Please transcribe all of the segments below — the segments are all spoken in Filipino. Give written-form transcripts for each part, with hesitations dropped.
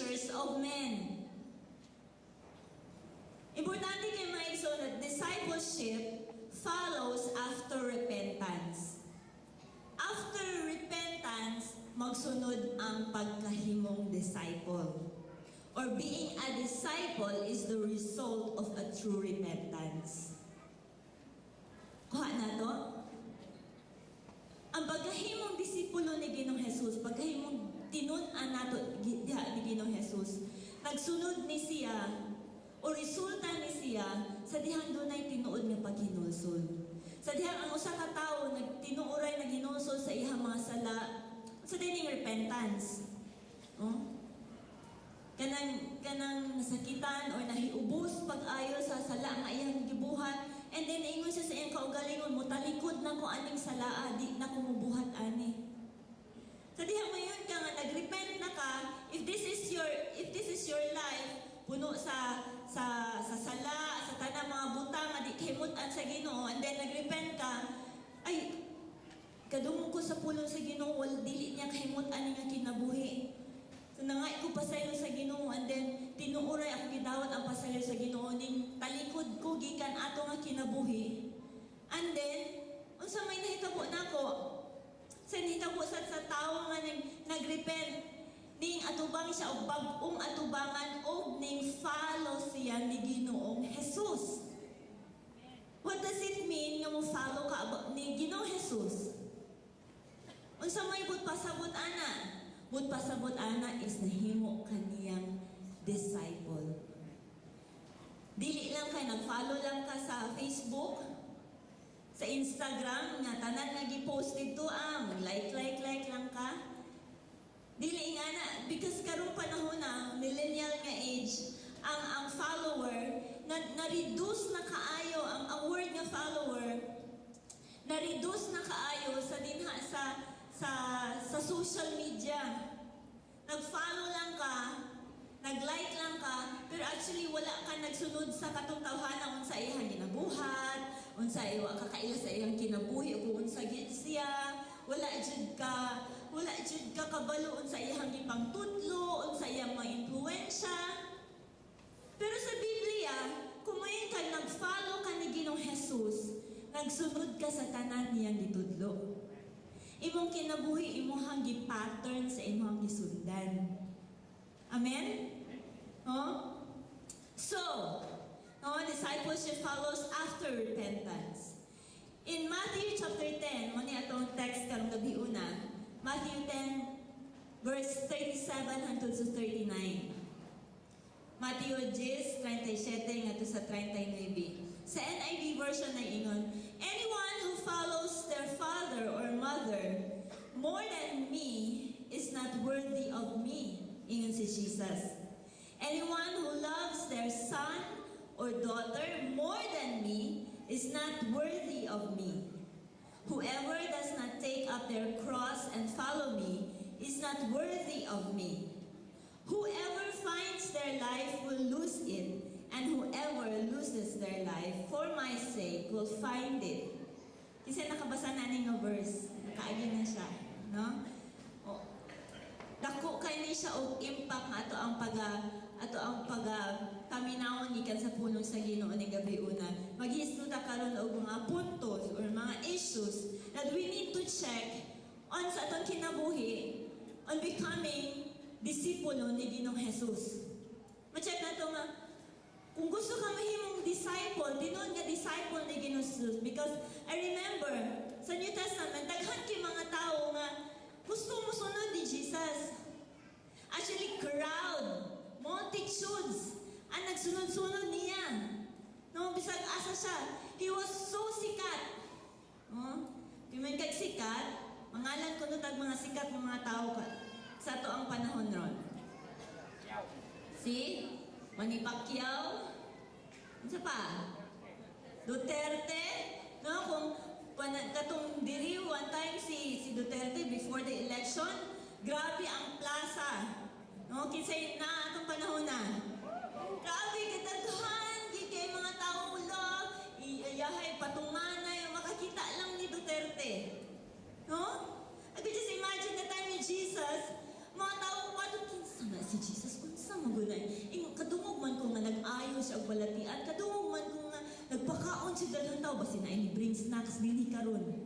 fishers of men. Importante kay mga igsoon na discipleship follows after repentance. After repentance, magsunod ang pagkahimong disciple. Or being a disciple is the result of a true repentance. Kuha na to? Ang pagkahimong disipulo ni Ginoong Jesus, pagkahimong tinun-an nato diha ni Ginoong Jesus, nagsunod ni siya o resulta ni siya sa dihang dunay tinuod nga paghinulsol. Sa dihang ang usa ka tawo nagtinuoray naghinulsol sa iyang mga sala sa dining repentance. Oh? Kanang nasakitan or nahiubos pag-ayo sa sala nga iyang gibuhat, and then ingon siya sa iyang kaugalingon mo talikod na ko aning salaa, di na ko mubuhat ani. Sa diha mayon ka nga nagrepent na ka, if this is your life, puno sa sala, sa tanang mga butang nga di kahimutan sa Ginoo, and then nagrepent ka, ay kadungog ko sa pulong sa Ginoo, wal dili niya kahimutan nga kinabuhi. So nangay ko pasayo sa Ginoo, and then tinuoray ako gidawat ang pasayo sa Ginoo ning talikod ko gikan ato nga kinabuhi. And then unsa may nahitabo nako? Sa nahitabo sa tawo nga nagrepent ning atubang siya og bag-ong atubangan og ning follow siya ni Ginoong Jesus. What does it mean nga mo follow ka ni Ginoong Jesus? Unsa may bud pasabot ana? Bud pasabot ana is nahimo kaniyang disciple. Dili lang kay nag-follow lang ka sa Facebook, sa Instagram, nga tanan nga gi-post dito like lang ka. Dili nga na, because karong panahon na, millennial nga age, ang follower, na-reduce na kaayo, ang word nga follower, na-reduce na kaayo sa dinha sa social media. Nag-follow lang ka, nag-like lang ka, pero actually wala ka nagsunod sa katong tawhana unsa iyang ginabuhat, unsa iwa ka kaila sa iyang kinabuhi o unsa gid siya, wala jud ka kabalo unsa iyang gipangtudlo, unsa iyang mga impluwensya. Pero sa Biblia, kung mayon ka nag-follow ka ni Ginoong Jesus, nagsunod ka sa tanan niyang gitudlo. Imong kinabuhi, imong gi-pattern sa imong gisundan. Amen? Oh? So, discipleship follows after repentance. In Matthew chapter 10, mani atong text karong gabi una, Matthew 10, verse 37 hangtod sa 39. Matthew 10, 37 ngadto sa 39. Sa NIV version na ingon, anyone who follows their father or mother more than me is not worthy of me, ingon si Jesus. Anyone who loves their son or daughter more than me is not worthy of me. Whoever does not take up their cross and follow me is not worthy of me. Whoever finds their life will lose it, and whoever loses their life for my sake will find it. Kasi nakabasa na nga verse, nakaagi na siya, no? O, dako kay ni siya og impact ato ang paminawon gikan sa pulong sa Ginoo ni gabi una. Maghisnuta karon og mga puntos or mga issues that we need to check on sa atong kinabuhi on becoming disipulo ni Ginoong Jesus. Ma-check na to nga, kung gusto ka mahimong disciple, tinuod nga disciple ni Ginoong Jesus. Because I remember, sa New Testament, daghan kay mga tao nga gusto mo sunod ni Jesus. Actually, crowd, multitudes, ang nagsunod-sunod niya. No, bisag asa siya. He was so sikat. Kung may sikat, mangalan ko tag mga sikat ng mga tao sa to ang panahon ron. Si Manny Pacquiao, ano pa? Duterte, no? Kung katong diri, one time si Duterte before the election, grabe ang plaza. No? Kinsay na atong panahon na. Grabe, kadaghan, kay mga tao lang, iyahay, patunganay, makakita lang ni Duterte. No? I could just imagine the time ni Jesus, mga tao, paano kinsa na si Jesus? Makaon si daghang tao, basi na ini bring snacks din karon.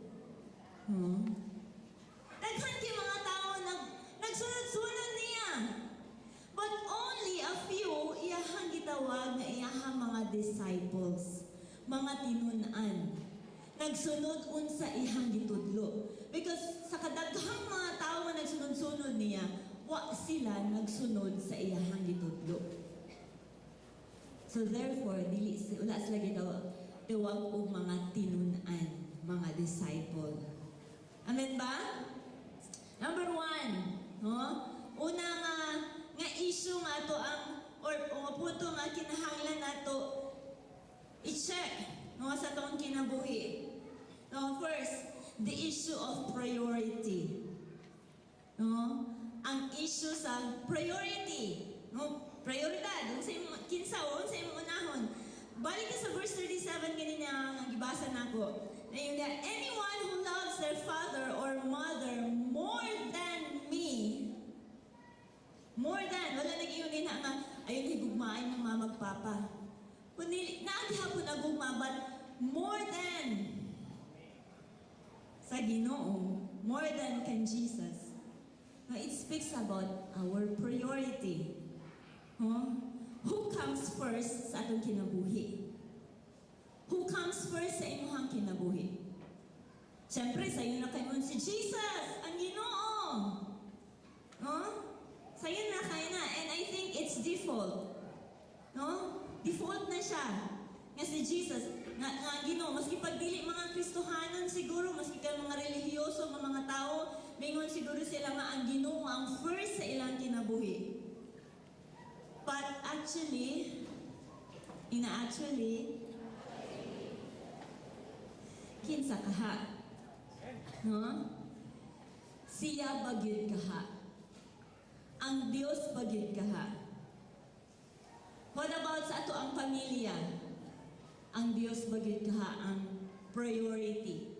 Daghan kay mga tao nagsunod-sunod niya. But only a few iyahang gitawag na iyahang mga disciples, mga tinun-an. Nagsunod unsa ihang gitudlo. Because sa kadaghang mga tao nga nagsunod-sunod niya, wa sila nagsunod sa iyahang gitudlo. So therefore, wala sila gitawag og mga tinun-an, mga disciple. Amen ba? Number 1, no? Una nga issue nga to or punto nga kinahanglan nato i-check no sa tong kinabuhi. No, first, the issue of priority. No? Ang issue sa priority. No? Prioridad. Sa imong unahon. Balik ka sa verse 37 ganina nga gibasa nako. Anyone who loves their father or mother more than me, wala nag-iyon na nga, ayun higugmain ng mamagpapa. Kundi, naagihapon nagugma, but more than sa Ginoo, more than kan Jesus. Now, it speaks about our priority. Who comes first sa atong kinabuhi? Who comes first sa imuhang kinabuhi? Siyempre, sa iyo na kayo si Jesus, ang Ginoo. Sa iyo na kayo na. And I think it's default. No? Default na siya. Nga si Jesus, nga Ginoo, maski pagdili mga Kristohanon siguro, maski ka mga relihiyoso, mga tao, mingon siguro sila nga ang Ginoo ang first sa ilang kinabuhi. But actually, kinsa kaha? No? Siya bagyod kaha. Ang Dios bagyod kaha. What about sa ato ang pamilya? Ang Dios bagyod kaha ang priority.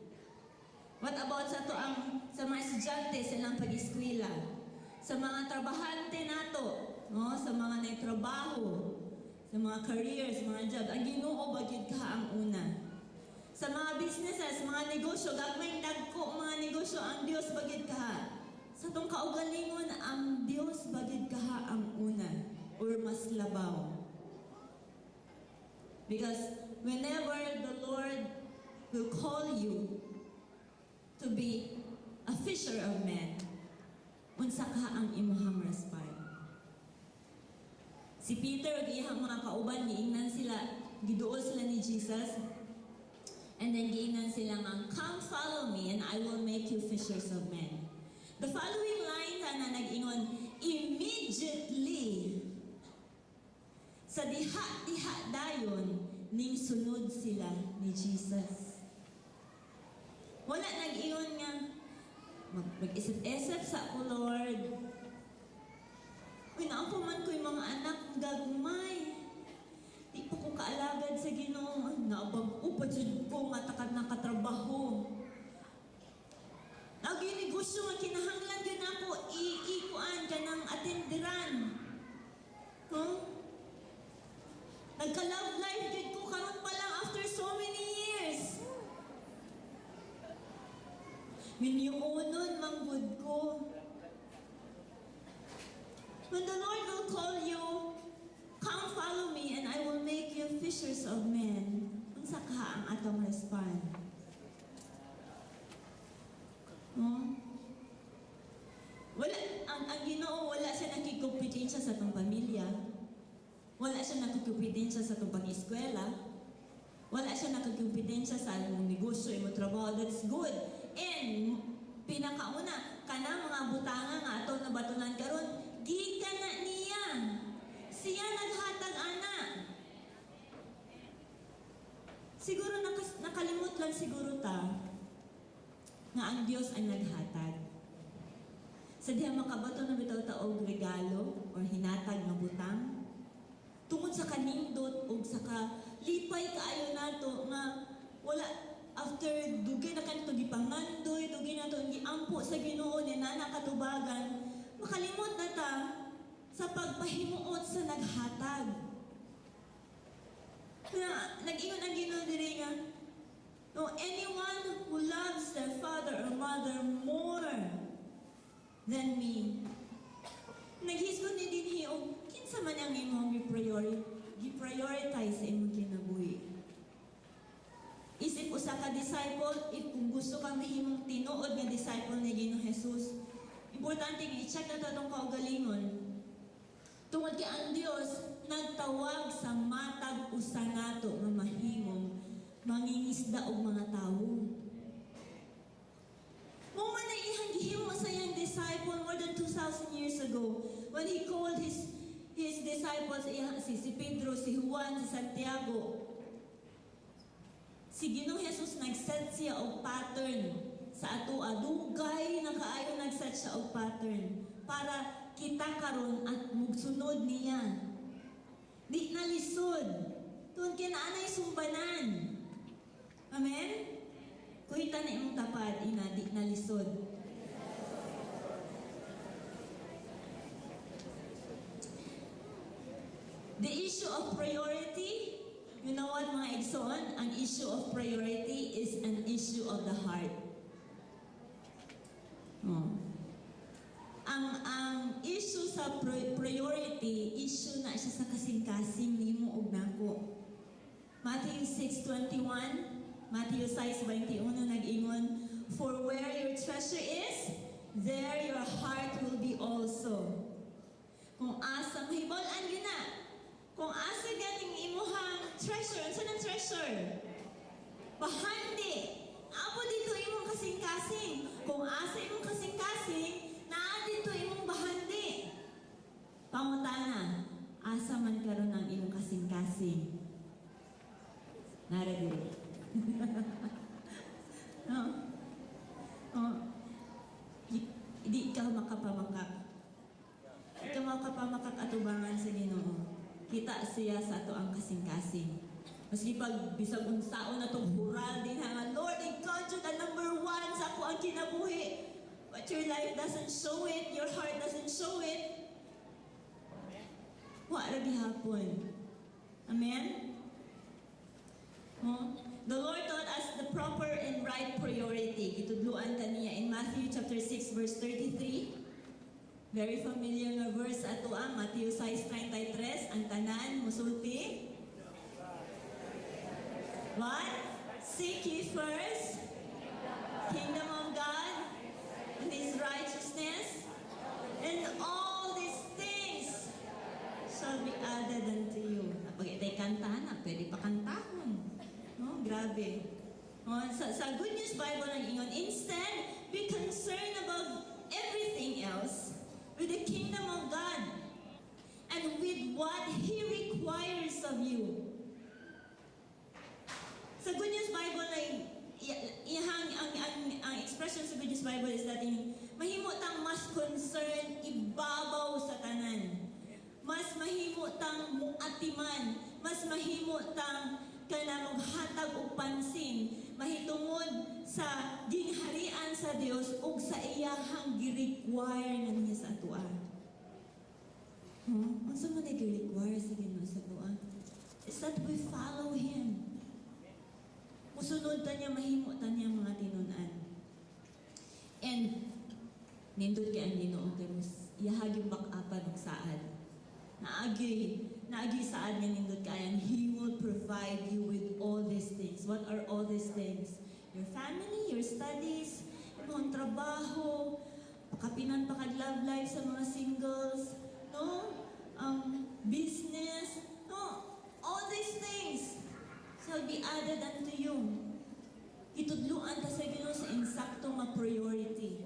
What about sa ato sa mga estudyante sa ilang pag-eskwela? Sa mga trabahante nato, no? Sa mga nagtrabaho, sa mga careers, mga job, ang Ginoo bagyod kaha ang una. Sa mga businesses, mga negosyo, gagmayng dagko mga negosyo, ang Dios bagyod kaha. Sa tong kaugalingon, ang Dios bagyod kaha ang una or mas labaw. Because whenever the Lord will call you to be a fisher of men, unsa ka ang imuhang respond. Si Peter ug iyang mga kauban giingnan sila, giduol sila ni Jesus. And then giingnan sila nga, "Come follow me and I will make you fishers of men." The following line na nag-ingon, immediately sa diha dayon ning sunod sila ni Jesus. Wala nag-ingon nga mag-isip-isip sa ako, Lord. Uy, naako man ko'y mga anak gagmay. Di pa ko kaalagad sa Ginoo. Naabag-upad ko matakad na katrabaho. Nag-negosyo nga kinahanglan yun ako iikuan ka ng atenderan. Nagka-love life yun ko karon pa lang after so many years. Minyuunon manggod ko. When the Lord will call you, come follow me and I will make you fishers of men. Unsa ka ang atong respond? Wala, ang Ginoo, wala siya nakikumpetensya sa atong pamilya. Wala siya nakikumpetensya sa atong pang-eskwela. Wala siya nakikumpetensya sa atong negosyo, imong trabaho. That's good. And pinakauna, kana mga butanga nga atong nabatunan karon, gikan na niya. Siya naghatag ana. Siguro nakalimot lang siguro ta nga ang Dios ang naghatag. Sa diha makabato na bitaw ta og regalo or hinatag nga butang. Tungod sa kanindot o sa kalipay kaayo nato nga wala after dugay na kanto gipangandoy, dugay na to giampo sa Ginoo ni nana katubagan, makalimot na ta sa pagpahimuot sa naghatag. Na nag-ingon ang Ginoo diri nga, no, anyone who loves their father or mother more than me. Naghisgon ni dinhi og kinsa man ang imong gi-prioritize sa imong kinabuhi. Isip usa ka disciple, if kung gusto kang mahimong tinuod nga disciple ni Ginoong Jesus, importante nga i-check na itong kaugalingon. Tungod kay ang Dios nagtawag sa matag usa nato nga mahimong mangingisda og mga tawo. Mo man na ihang gihimo sa iyang disciple more than 2,000 years ago when He called His disciples, si Pedro, si Juan, si Santiago. Si Ginoong Jesus nag-set siya og pattern sa atoa. Dugay na kaayo nag-set siya og pattern para kita karon at mugsunod niya. Di na lisod. Tun kinaanay sumbanan. Amen? Kuhita na imong tapat, ina, di na lisod. The issue of priority, you know what mga igsoon? Ang issue of priority is an issue of the heart. Ang issue sa priority, issue na siya sa kasing-kasing nimo ug nako. Matthew 6:21, Matthew 6:21 nag-ingon, for where your treasure is, there your heart will be also. Kung asa mahibaw-an yun na. Kung asa ganing imuhang treasure, ano saan ang treasure? Bahandi. Abo dito imong kasing-kasing. Kung asa imong kasing-kasing, naa dito imong bahandi. Pangutana, asa man karon ang imong kasing-kasing? Naragay. No? Oh. Di ka makapamakak. Di ka makapamakak atubangan sa Ginoo. Kita siya sa ato ang kasing-kasing. Maski pag bisag unsaon na itong hural din ha, Lord, ikaw dyan ang number 1 sa ako ang kinabuhi. But your life doesn't show it, your heart doesn't show it. What ra gihapon? Amen? The Lord taught us the proper and right priority. Itudluan kaniya in Matthew chapter 6 verse 33. Very familiar nga verse ato ang Matthew 6:33, ang tanan musulti. What? Seek ye first kingdom of God and His righteousness, and all these things shall be added unto you. Pag itay kantahan na, pwede pa kantahon. No? Grabe. Sa Good News Bible ang ingon, instead, be concerned above everything else with the kingdom of God and with what He requires of you. Sa Good News Bible ang expression sa Good News Bible is that mahimo tang mas concern ibabaw sa tanan. Mas mahimo tang muatiman, mas mahimo tang kanang hatag og pansin mahitungod sa gingharian sa Dios ug sa iyahang gi-require nga niya sa atoa. Unsa man ay gi-require sa Ginoo sa atoa? Is that we follow Him. Musunod ta niya, mahimo ta niya mga tinun-an. And nindot kay ang Ginoo kay iyahag back-upan og saad. Naagi saad nga nindot kayan, He will provide you with all these things. What are all these things? Your family, your studies, imong trabaho, pakapinan pa kag love life sa mga singles, no? Business, no? All these things shall be added unto you. Itudluan ta sa Ginoo sa insaktong nga priority.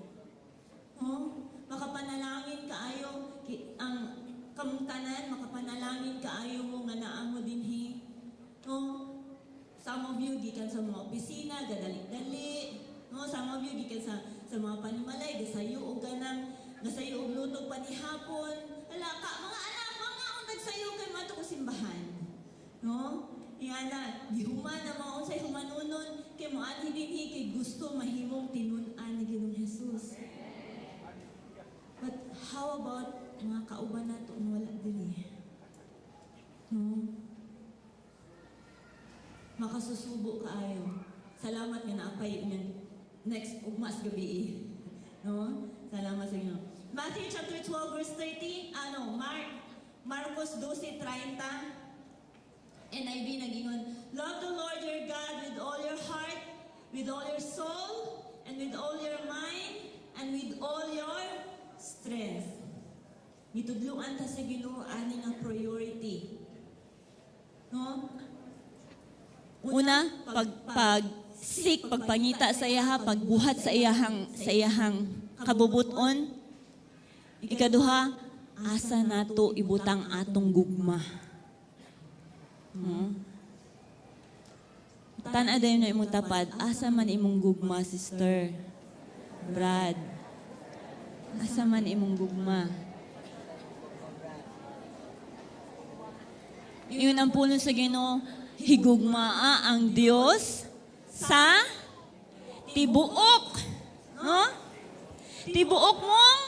Makapanalangin kaayo ang kamtanan, makapanalangin kaayo mo nga naa mo dinhi. Some of you gikan sa mga opisina, gadali-dali. Some of you gikan sa mga panimalay, gasayo og ganang, gasayo og lutog panihapon. Ala ka, mga anak, mga nagsayo kay mato ko simbahan. Iyana, gihuman na mga unsay humanunon, kay mo anhi dinhi kay gusto mahimong tinun-an ni Ginoong Jesus. But how about mga kauban nato wala dili? makasusubo kaayo. Salamat nga naapay yun next ugmas gabi. No? Salamat sa inyo. Matthew chapter 12 verse 30, Marcos 12:30. NIV nagingon, love the Lord your God with all your heart, with all your soul, and with all your mind, and with all your strength. Gitudluan ta sa Ginoo ani nga priority. No? Una, pagpangita sa iya, pagbuhat sa iyahang kabubuton. Ikaduha, asa nato ibutang atong gugma. Tan-a dayon na imong tapad, asa man imong gugma, sister. Brad. Asa man imong gugma. Iyon ang puno sa Ginoo, higugmaa ang Dios sa tibuok. No? Tibuok mong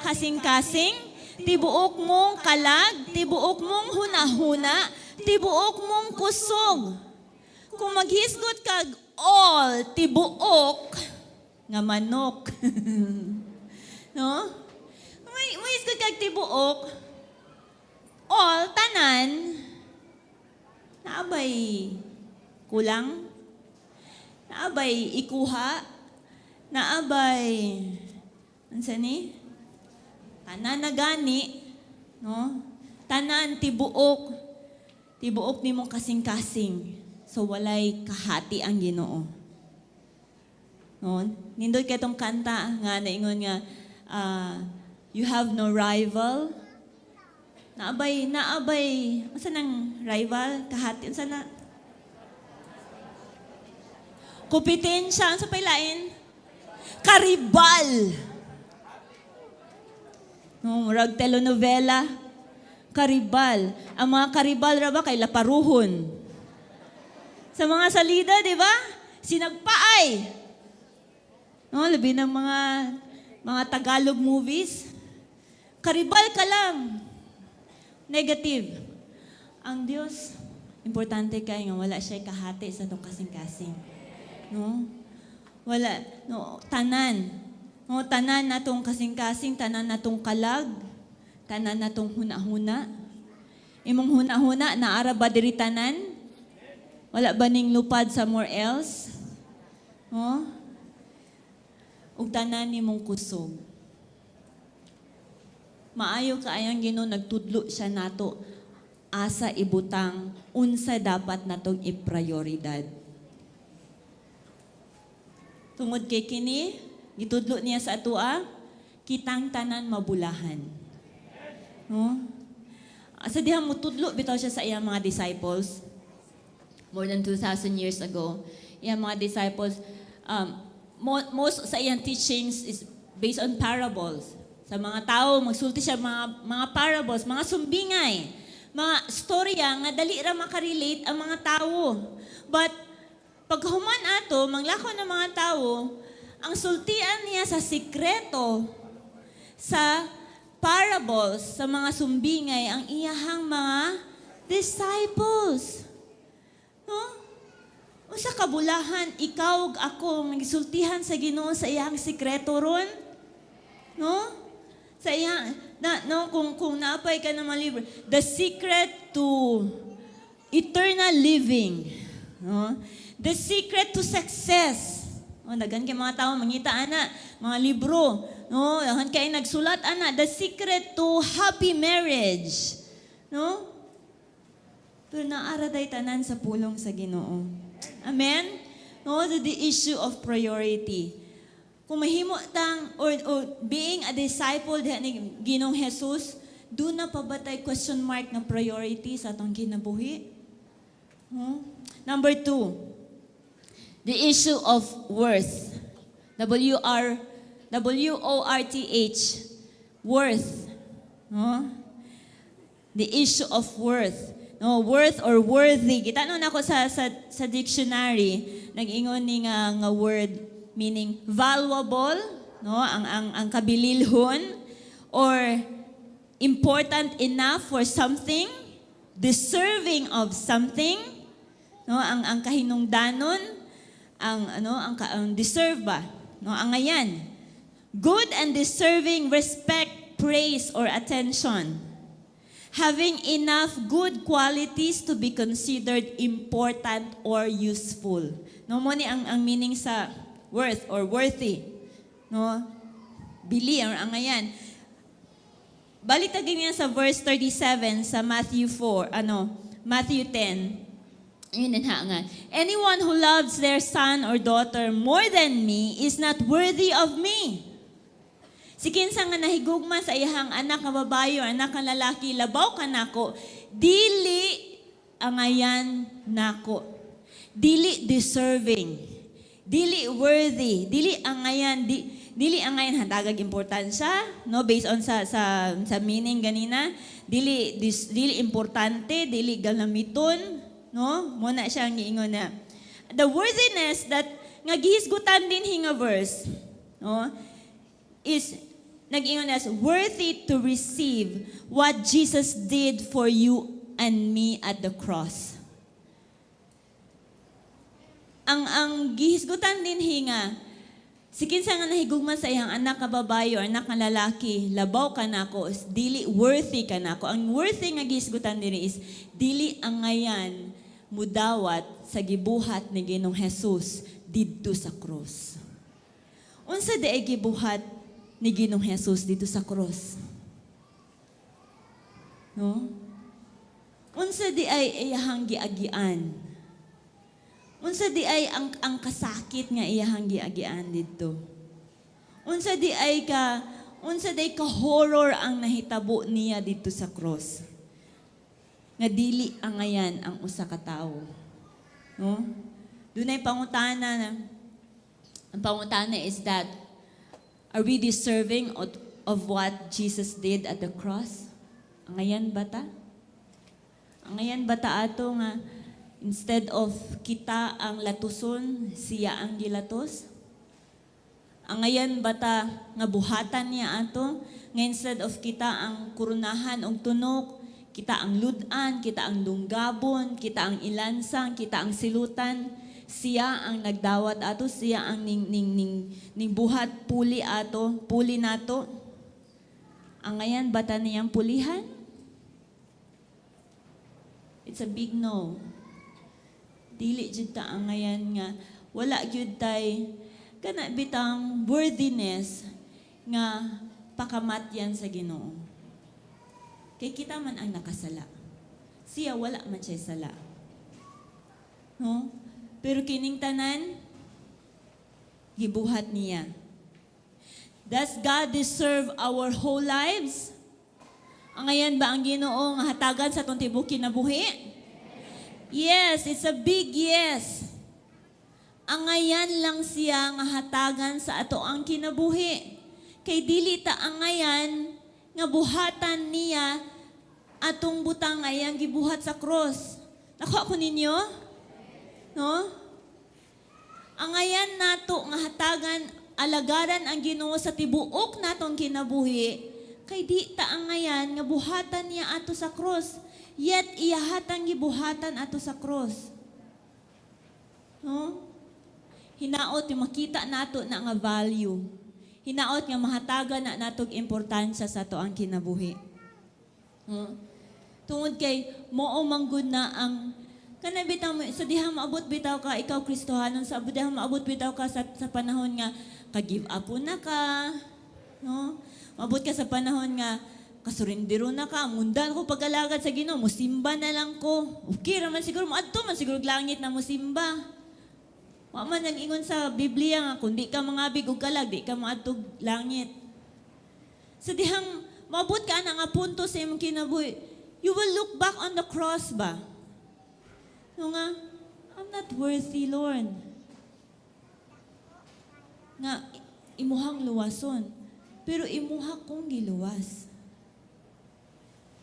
kasing-kasing, tibuok mong kalag, tibuok mong hunahuna, tibuok mong kusog. Kung maghisgot kag all tibuok nga manok. No? May hisgot kag tibuok all tanan naabay kulang, naabay ikuha, naabay ansa ni? Tanan na gani, no? Tanan tibuok nimong kasing-kasing. So walay kahati ang Ginoo. No? Nindot kay tong kanta nga naingon nga you have no rival. Naabay, unsa nang rival kahati unsa na? Kompetensya unsa pay lain? Karibal. No, murag telenovela. Karibal. Ang mga karibal ra ba kay laparuhon. Sa mga salida, di ba? Sinagpaay. No, labi ng mga Tagalog movies. Karibal ka lang. Negative. Ang Diyos, importante kay nga wala siya kahati sa itong kasing-kasing. No? Wala. No, tanan. No, tanan na itong kasing-kasing, tanan na itong kalag, tanan na itong huna-huna. Imong huna-huna, naara ba diri tanan? Wala ba ning lupad somewhere else? No? Ug tanan nimong kusog. Maayo kaayang Ginoo nagtudlo siya nato asa ibutang unsa dapat natong i-prioridad. Tungod kay kini, gitudlo niya sa atoa, kitang tanan mabulahan. No? Sa diha mo tudlo bitaw siya sa iyang mga disciples. More than 2,000 years ago, iyang mga disciples, most sa iyang teachings is based on parables. Sa mga tao, magsulti siya mga parables, mga sumbingay, mga storya nga dali ra makarelate ang mga tao. But pag human ato, manglakaw ng mga tao, ang sultian niya sa sikreto, sa parables, sa mga sumbingay, ang iyahang mga disciples. No? O sa kabulahan, ikaw ug ako, magisultihan sa Ginoo sa iyang sikreto ron. No? Sa iyang, kung naapay ka na mga libro, The Secret to Eternal Living. No? The Secret to Success. O, dagan kay mga tao, mangita ana, mga libro. No? Dagan kay nagsulat ana, The Secret to Happy Marriage. No? Pero naaraday tanan sa pulong sa Ginoo. Amen? No? The issue of priority. Kung mahimo tang or being a disciple ni Ginoong Jesus, do na pabatay question mark ng priority sa atong kinabuhi. Number 2, the issue of worth. W-O-R-T-H. Worth. The issue of worth. No, worth or worthy. Kita no nako sa dictionary, nag-ingon ni nga word meaning valuable, no, ang kabililhon, or important enough for something, deserving of something, No, ang kahinungdanon, ang deserve ba? No, ang ngayan. Good and deserving respect, praise, or attention. Having enough good qualities to be considered important or useful. No, mo ni ang meaning sa worth or worthy. No? Bili ang ngayan. Balik tagin niya sa verse 37 sa Matthew 10. Yun nga. Anyone who loves their son or daughter more than me is not worthy of me. Si kinsa nga nahigugma sa iyahang anak nga babae o anak nga lalaki, labaw ka nako, dili angayan nako. Dili deserving. Dili worthy. Dili angayan handagag importansya, no, based on sa meaning ganina. Dili importante, dili galamiton, no? Muna siya ang giingon na the worthiness that nga gihisgutan din hinga verse, no, is nag-ingon as worthy to receive what Jesus did for you and me at the cross. Ang gihisgutan din hinga, si kinsa nga nahigugma sa iyang anak ka babae o anak nga lalaki, labaw ka nako, dili worthy ka nako. Ang worthy nga gihisgutan din is dili ang ngayan mudawat sa gibuhat ni Ginoong Hesus didto sa cross. Unsa di ay gibuhat ni Ginoong Hesus dito sa cross? No? Unsa di ay iyahang giagian? Unsa di ay ang kasakit nga iyahang giagian dito? Unsa di ay ka horror ang nahitabo niya dito sa cross? Nga dili ang ngayan ang usa ka tawo. No? Dunay pangutana na. Ang pangutana is that, are we deserving of what Jesus did at the cross? Ang ngayan bata? Ang ngayan bata ato nga instead of kita ang latuson, siya ang gilatos? Ang ngayan bata nga buhatan niya ato, nga instead of kita ang kurunahan og tunok, kita ang ludan, kita ang dunggabon, kita ang ilansang, kita ang silutan, siya ang nagdawat ato, siya ang ning buhat puli nato. Ang ngayan bata niyang pulihan? It's a big no. Dili jud ta ang ngayan nga wala jud tay kana bitang worthiness nga pakamatyan sa Ginoo. Kay kita man ang nakasala. Siya wala man siya sala. No? Pero kining tanan, gibuhat niya. Does God deserve our whole lives? Ang ngayon ba ang Ginoo nga hatagan sa itong tibuok kinabuhi? Yes, it's a big yes. Ang ngayon lang siya nga hatagan sa ato ang kinabuhi. Kay dili ta ang ngayon nga buhatan niya atong butang ayang gibuhat sa cross. Nakuha ko ninyo? No? Ang ngayon nato nga hatagan, alagaran ang Ginoo sa tibuok natong kinabuhi, kay di ta ang ngayon nga buhatan niya ato sa cross, yet iyahatang gibuhatan ato sa cross. No? Hinaot yung makita nato na nga value. Hinaot nga mahatagan na natog importansya sa ato ang kinabuhi. No? Tungod kay mao manggod na ang kana bitaw mo sa dihang maabot bitaw ka ikaw Kristohanon, sa dihang maabot bitaw ka sa panahon nga ka-give up na ka, no? Maabot ka sa panahon nga kasurindiro na ka, mundan ko pag-alagad sa Ginoo, musimba na lang ko. Okay raman siguro moadto man siguro langit na musimba. Wa man nag-ingon sa Biblia nga kundi ka mangabig og kalag di ka moadtog langit. Sa dihang maabot ka na nga punto sa imong kinabuhi, you will look back on the cross ba? No nga, I'm not worthy, Lord. Nga, imuhang luwason. Pero imuha kong giluwas.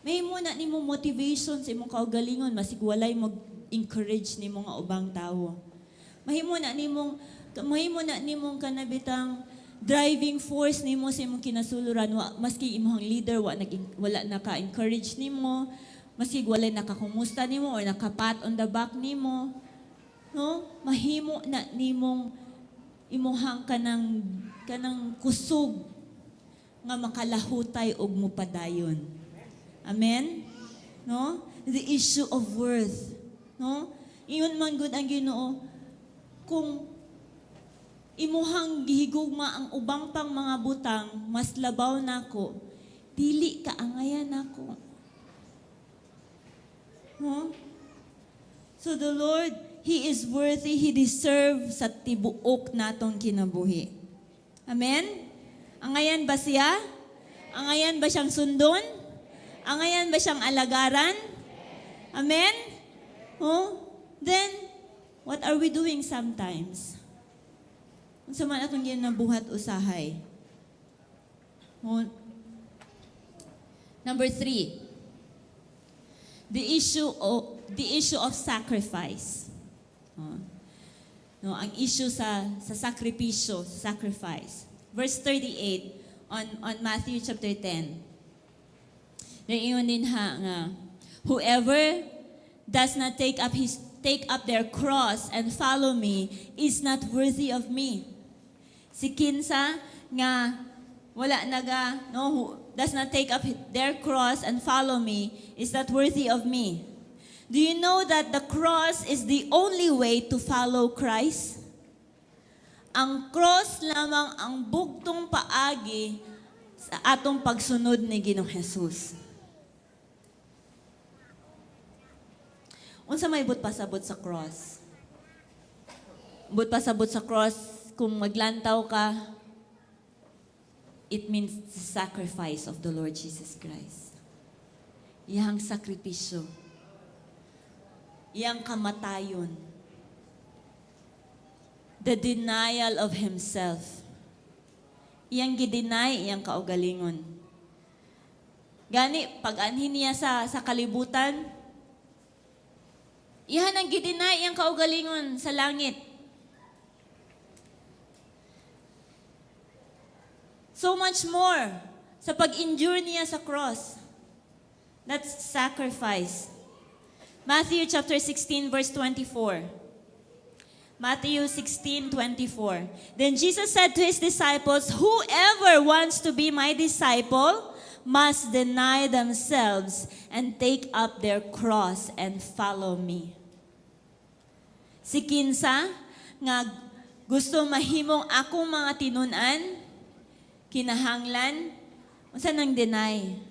May mo na ni mo motivation sa imong kaugalingon, masig walay mag-encourage ni mo nga ubang tao. Mahimo na ni mong kanabitang driving force ni mo sa imong kinasuluran, maski imong leader wala naka-encourage ni mo, maski wala nakakumusta ni mo or nakapat on the back ni mo, No? Mahimo na nimong imuhang kanang kusog nga makalahutay og mupadayon. Amen? No? The issue of worth. No? Iyon man gud ang Ginoo, kung imuhang gihigugma ang ubang pang mga butang, mas labaw nako, dili kaangayan nako. No? So the Lord, He is worthy, He deserves sa tibuok natong kinabuhi. Amen? Angayan ba siya? Angayan ba siyang sundon? Angayan ba siyang alagaran? Amen? Oh? Then, what are we doing sometimes? Kung sa man atong ginabuhat usahay. Oh. Number 3. The issue of sacrifice. Oh. No, ang issue sa sakripisyo, sacrifice. Verse 38 on Matthew chapter 10. Iyon din nga, whoever does not take up their cross and follow me is not worthy of me. Si kinsa nga wala naga who does not take up their cross and follow me is not worthy of me. Do you know that the cross is the only way to follow Christ? Ang cross lamang ang bugtong paagi sa atong pagsunod ni Ginoong Hesus. Unsa may but pasabot sa cross? But pasabot sa cross, kung maglantaw ka, it means the sacrifice of the Lord Jesus Christ. Iyang sakripisyo. Iyang kamatayon. The denial of Himself. Iyang gideny, iyang kaugalingon. Gani, pag-anhin niya sa kalibutan, iyan ang gideny, iyang kaugalingon sa langit. So much more sa pag-endure niya sa cross. That's sacrifice. Matthew chapter 16 verse 24. Matthew 16:24. Then Jesus said to His disciples, whoever wants to be my disciple must deny themselves and take up their cross and follow me. Si kinsa nga gusto mahimong akong mga tinun-an, kinahanglan, unsa nang deny?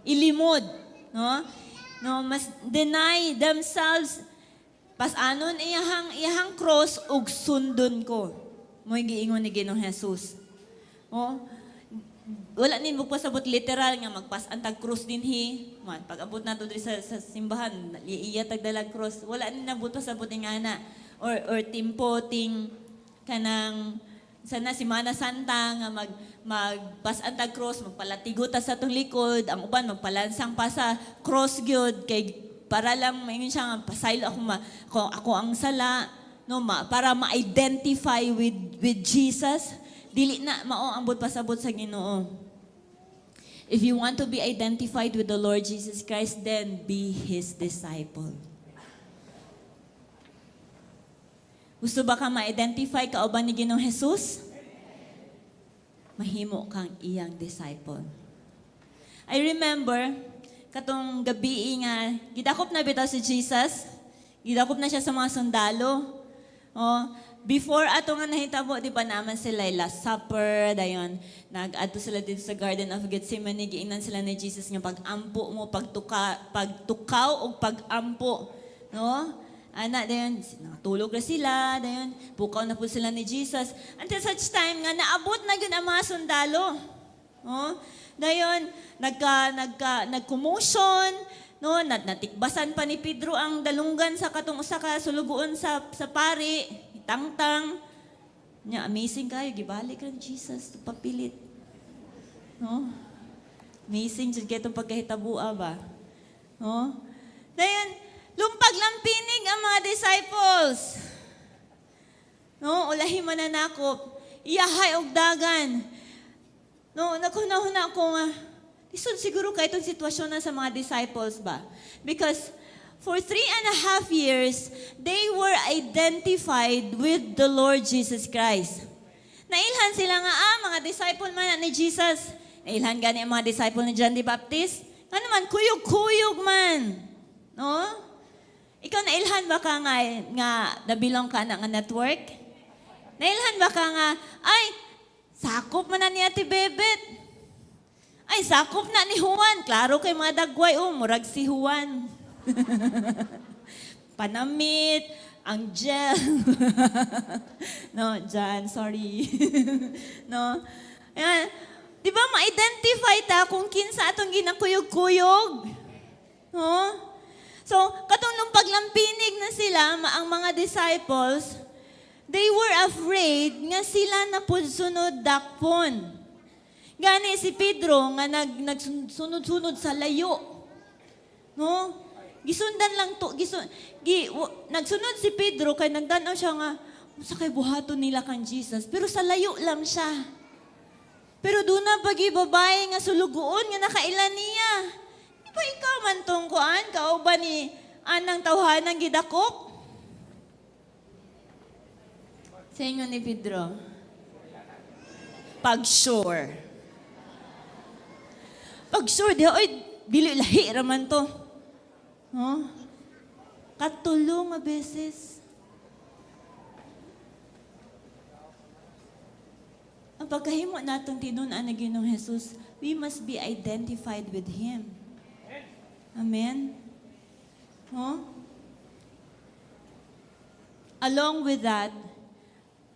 Ilimod, no? No, mas deny themselves. Pas-anon iyahang cross ug sundon ko. Mo'y giingon ni Ginoong Hesus. Oh, wala nin magpasabot literal nga magpas-antag cross dinhi. Pag abot nato diri sa simbahan, iya tagdalag cross. Wala nin nabot pasabot nga na or timpo-ting kanang sana Semana Santa nga magpas-antag cross, magpalatiguta sa atong likod, ang uban magpalansang pa sa cross gyud kay para lang mayon siya nga pasaylo ako ang sala no para ma-identify with Jesus. Dili na mao ang but pasabot sa Ginoo. If you want to be identified with the Lord Jesus Christ, then be His disciple. Gusto ba ka ma-identify kauban ni Ginoong Hesus? Mahimo kang iyang disciple. I remember, katong gabi nga, gidakop na bitaw si Jesus, gidakop na siya sa mga sundalo. Oh, before ato nga nahitabo, di ba naman sila Last Supper, dayon, nag-adto sila dito sa Garden of Gethsemane, giingnan sila ni Jesus nga pag-ampo mo, pagtukaw o pag-ampo. No? Ana, dayon, natulog na sila, dayon, pukaw na po sila ni Jesus. Until such time nga, naabot na yun ang mga sundalo. No? Dayon, nag-commotion, no, natikbasan pa ni Pedro ang dalunggan sa katong usa ka sulugoon sa pari, tangtang. Nya amazing kayo gibalik ra ni Jesus to papilit. No? Amazing jud kay tong pagkahitabua ba. No? Dayon, lumpag lang pinig ang mga disciples. No, ulahi man nanakop, iyahay og dagan. No, nakunahuna ako nga, lisod siguro kay itong sitwasyon na sa mga disciples ba? Because For 3.5 years, they were identified with the Lord Jesus Christ. Nailhan sila nga, mga disciple man ni Jesus. Nailhan gani ang mga disciple ni John the Baptist. Ano man, kuyog-kuyog man. No? Ikaw nailhan ba ka nga nabilong ka na nga network? Nailhan ba ka nga, ay, sakop man na niya ti Bebet. Ay, sakop na ni Juan. Klaro kay mga dagway, murag si Juan. Panamit, ang gel. No, John, sorry. No? Ayan. Di ba ma-identify ta kung kinsa atong ginakuyog-kuyog? No? So, katong nung paglampinig na sila, ang mga disciples, they were afraid nga sila na sunod dakpon. Gani si Pedro nga nagsunod-sunod sa layo. No? Gisundan lang to, nagsunod si Pedro kay nagdanaw siya nga sa kay buhaton nila kang Jesus, pero sa layo lang siya. Pero doon na pagi babae nga sulugoon nga nakailan niya. Di ba ikaw man tong kuan, kauban ni anang tawhanang gidakop? Sa inyo ni Pedro. Pag-sure. Pag-sure, di oy, dili lahi raman to. Huh? Katulong nga beses. Ang pagkahimo natong tinunan na Ginoong Jesus, we must be identified with Him. Amen? Huh? Along with that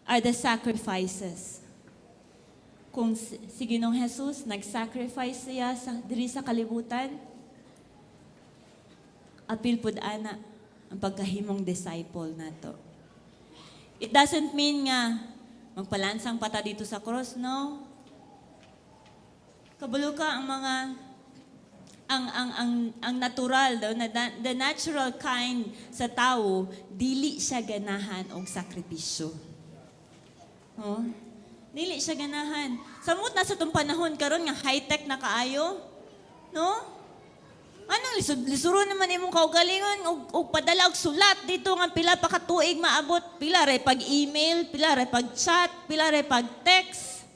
are the sacrifices. Kung si Ginoong Jesus nag-sacrifice siya diri sa kalibutan, apil pud ana ang pagkahimong disciple nato. It doesn't mean nga magpalansang pata dito sa cross, no? Kabalo ka ang mga ang natural daw na the natural kind sa tao dili siya ganahan og sakripisyo. Oh? Dili siya ganahan. Samot na sa tong panahon karon nga high-tech na kaayo, no? Anong lisuro naman imong kaugalingon og padala og sulat dito nga pila pa ka tuig maabot, pila ray pag email, pila ray pag chat, pila ray pag text.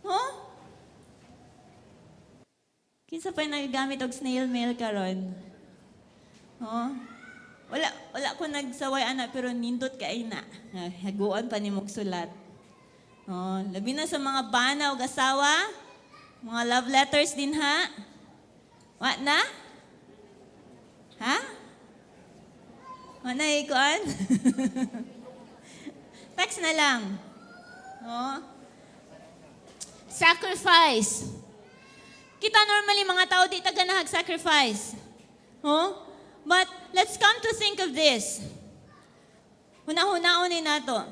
Huh? Kinsa pa nagagamit og snail mail karon? Huh? Wala ko nagsaway ana pero nindot kay na. Haguan pa nimong sulat. Oh, labi na sa mga bana o asawa, mga love letters din ha. What na? Ha? What na ikuan? Text na lang. Oh. Sacrifice. Kita normally mga tao di taga nag-sacrifice. Oh? But let's come to think of this. Hunahunaunin nato.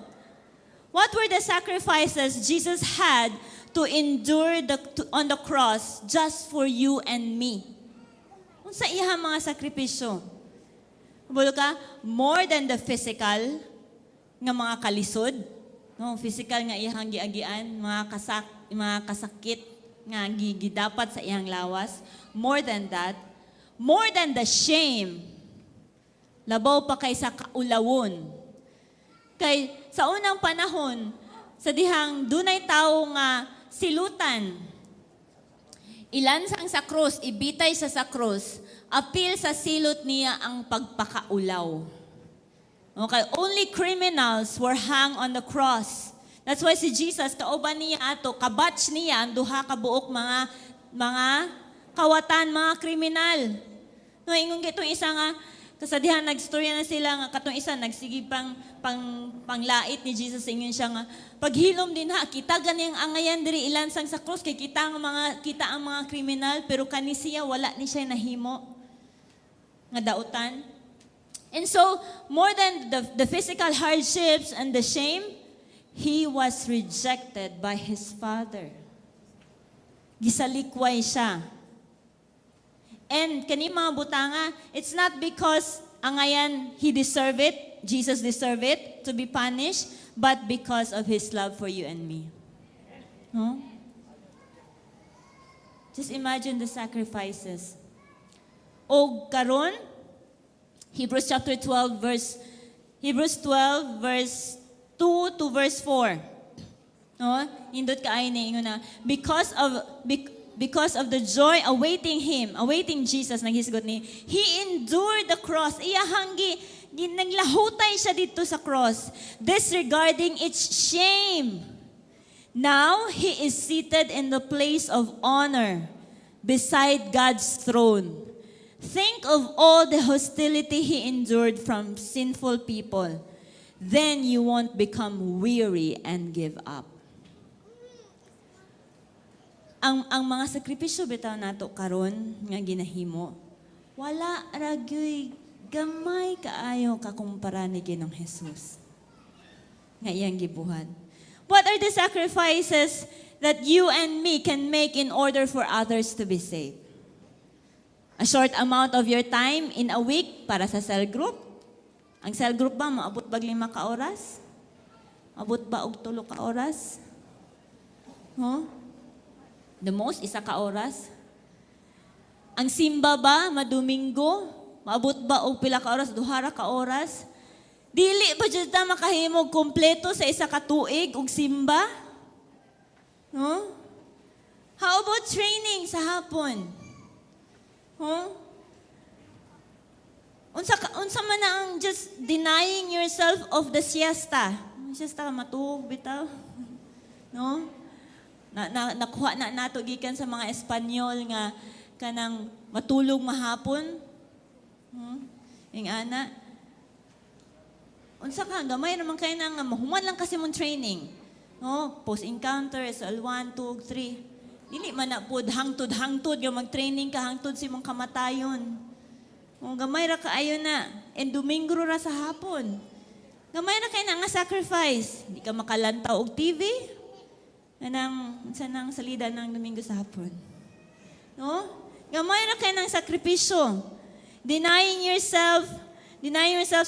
What were the sacrifices Jesus had to endure on the cross just for you and me? Unsa iha mga sakripisyo? Bulo ka, more than the physical nga mga kalisod, no, physical nga iyang giagian, mga kasakit nga gidapat sa iyang lawas, more than that, more than the shame, labaw pa kay sa kaulawon. Kay sa unang panahon, sa dihang dunay tao nga silutan, ilansang sa krus, ibitay sa krus, apil sa silot niya ang pagpakaulaw. Okay, only criminals were hung on the cross. That's why si Jesus, kauban niya ato, kabatch niya ang duha ka buok mga kawatan, mga kriminal. No, ingon gitong isa nga, kasadihan nagstorya na sila nga katong isa nagsigi panglait ni Jesus, ingon siya nga paghilom din ha kita ganiyang angayan diri ilansang sa cross kay kita ang mga kriminal pero kani siya wala ni siya nahimo nga dautan. And so more than the physical hardships and the shame, he was rejected by his Father. Gisalikway siya. And kani mga butanga, it's not because angayan he deserved it, Jesus deserved it to be punished, but because of his love for you and me. No? Just imagine the sacrifices. O karon, Hebrews 12 verse 2 to verse 4. No? Indot kaayo na ingon na because of the joy awaiting Jesus, naghisgot ni, He endured the cross. Naglahutay siya dito sa cross, disregarding its shame. Now, He is seated in the place of honor beside God's throne. Think of all the hostility He endured from sinful people. Then you won't become weary and give up. Ang mga sakripisyo bitaw nato karon nga ginahimo, wala ragyoy gamay kaayo kakumpara ni Ginoong Jesus nga iyang gibuhat. What are the sacrifices that you and me can make in order for others to be saved? A short amount of your time in a week para sa cell group? Ang cell group ba, maabot ba 5 ka oras? Abot ba og 3 ka oras? Huh? The most, 1 ka oras? Ang simba ba, madomingo? Maabot ba og pila ka oras? 2 ka oras? Dili pa dyan ta makahimog kompleto sa 1 ka tuig og simba? No? How about training sa hapon? Huh? Unsa man na ang just denying yourself of the siesta? Siesta ka matug bitaw. No? Nakuha na nato gikan sa mga Espanyol nga kanang matulog mahapon. Ing ana. Unsa ka gamay naman kay nang mahuman lang kasi mong training. No, post encounter SL1, 2, 3. Dili man na pud hangtod nga mag-training ka hangtod si mong kamatayon. O gamay ra kaayo na, and Domingo ra sa hapon. Gamay ra kay na nga sacrifice. Di ka makalantaw og TV. Anang sanang salida ng Domingo sa hapon. No? Gamay ra kay ng sakripisyo. Denying yourself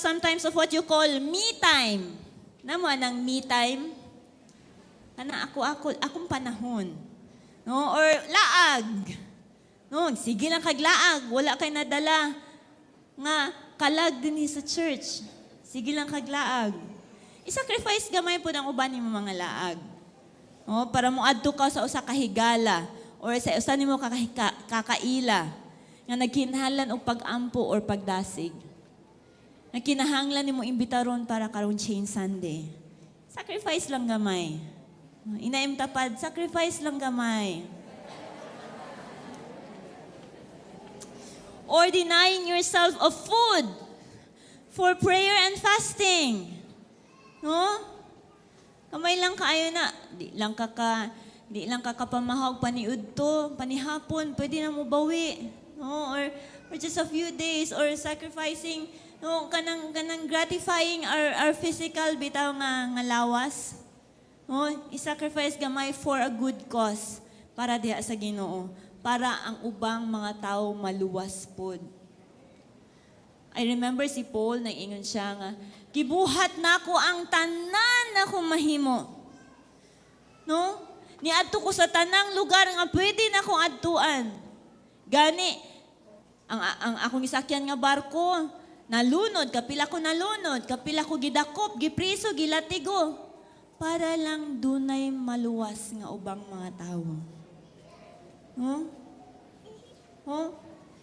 sometimes of what you call me time. Namo anang me time? Ana akong panahon. No? Or laag. No, sige lang kag laag, wala kay nadala nga kalag din sa church. Sige lang kag laag. I-sacrifice gamay po ng uban nimo mga laag. Oh, para mo adto ka sa usa ka higala or sa usa nimo kakaila nga nagkinahanglan og pag-ampo or pagdasig. Nagkinahanglan nimo imbitaron para karon Chain Sunday. Sacrifice lang gamay. Inaim tapad, sacrifice lang gamay. Or denying yourself of food for prayer and fasting. No? Kamay lang kaayo na. Di lang ka kapamahog paniudto, panihapon, pwede na mo bawi. No? Or just a few days or sacrificing no kanang gratifying our physical bitaw nga lawas. No? I-sacrifice gamay for a good cause para diha sa Ginoo. Para ang ubang mga tao maluwas pod. I remember si Paul, nag-ingon siya nga, gibuhat nako ang tanan na mahimo. No? Niadto ko sa tanang lugar nga pwede na kong adtuan. Gani, ang akong isakyan nga barko, nalunod, kapila ko gidakop, gipriso, gilatigo, para lang dunay maluwas nga ubang mga tao. Oh? Oh?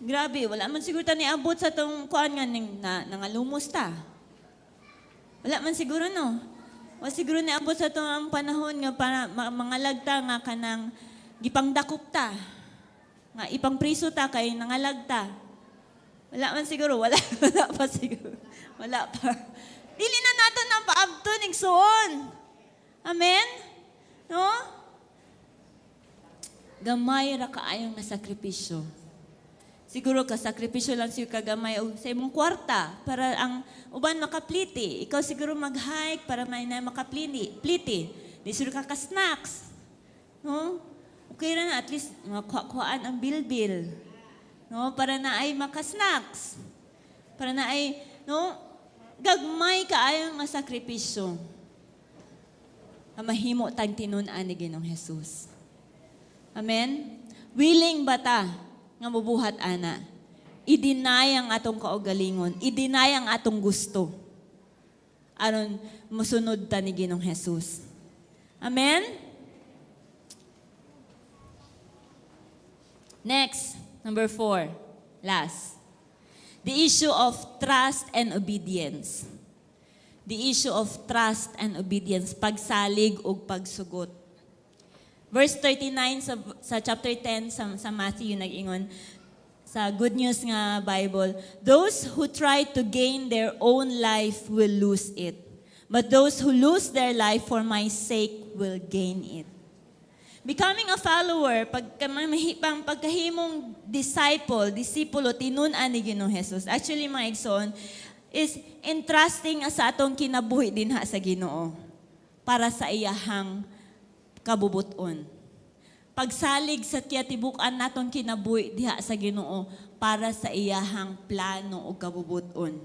Grabe, wala man siguro ta niabot sa tong kuan nga nangalumos ta. Wala man siguro no. Wala siguro niabot sa tong panahon nga para mangalagta nga kanang gipangdakop ta. Nga ipangpriso ta kay nangalagta. Wala man siguro, wala pa siguro. Wala pa. Dili na nato na paabto ning suon. Amen? No? Gamay ra kaayong nga sakripisyo. Siguro ka sakripisyo lang siyo kagamay o sa imong kwarta para ang uban makapliti. Ikaw siguro mag-hike para may na makapliti. Di siguro ka snacks. No? Okay ra na at least makuhaan ang bilbil. No? Para na ay maka-snacks. Para na ay no gagmay kaayong nga sakripisyo. Mahimo tag tinun-an ni Ginoong Jesus. Amen? Willing ba ta nga mabuhat ana? i-deny ang atong kaugalingon, i-deny ang atong gusto. Aron musunod ta ni Ginoong Jesus. Amen? Next, number 4, last. The issue of trust and obedience. The issue of trust and obedience, pagsalig o pagsugot. Verse 39 sa chapter 10 sa Matthew nag-ingon, sa Good News nga Bible, those who try to gain their own life will lose it. But those who lose their life for my sake will gain it. Becoming a follower, pagkahimong disipulo, tinunan ni Ginoong Jesus. Actually, mga igsoon, is entrusting sa atong kinabuhi din ha sa Ginoo para sa iyahang kabubuton. Pagsalig sa tiyatibukan natong kinabuhi diha sa Ginoo para sa iyahang plano o kabubuton.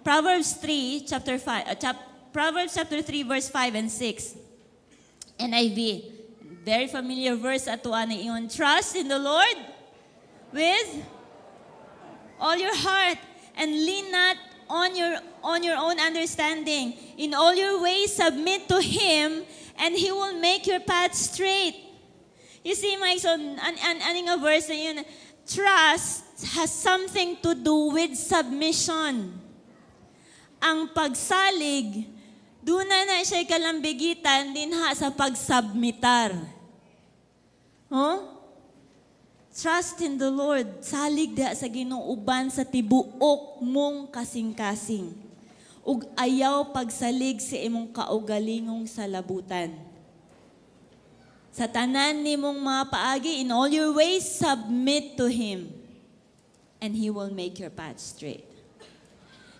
Proverbs chapter 3 verse 5 and 6. NIV, very familiar verse ato ani ingon, trust in the Lord with all your heart and lean not on your own understanding. In all your ways submit to Him and He will make your path straight. You see, my son, aning a verse na yun, trust has something to do with submission. Ang pagsalig, doon na siya kalambigitan din ha sa pagsubmitar. Trust in the Lord. Salig diha sa Ginoo uban sa tibuok mong kasing-kasing. Ug ayaw pagsalig sa imong kaugalingong sa labutan. Sa tanan nimong mga paagi, in all your ways, submit to Him. And He will make your path straight.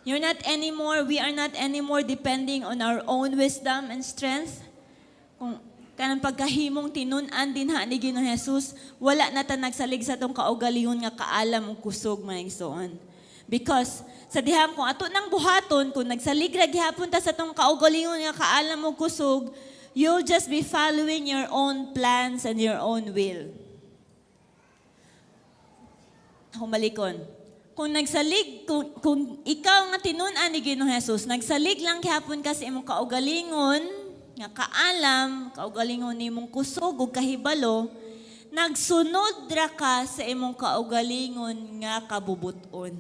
We are not anymore depending on our own wisdom and strength. Kung kanang pagkahimong tinunan din ha ni Ginoong Jesus, wala na ta nagsalig sa tong kaugalingon nga kaalam ug kusog man igsoon. Because sa diham kung ato nang buhaton, kung nagsalig ra gihapon ta sa tong kaugalingon nga kaalam ug kusog, you'll just be following your own plans and your own will. Humalikon. Kung nagsalig, kung ikaw nga tinunan ni Ginoong Jesus, nagsalig lang gihapon ka sa imong kaugalingon, nga kaalam, kaugalingon ni mong kusog o kahibalo, nagsunod ra ka sa imong kaugalingon nga kabubuton.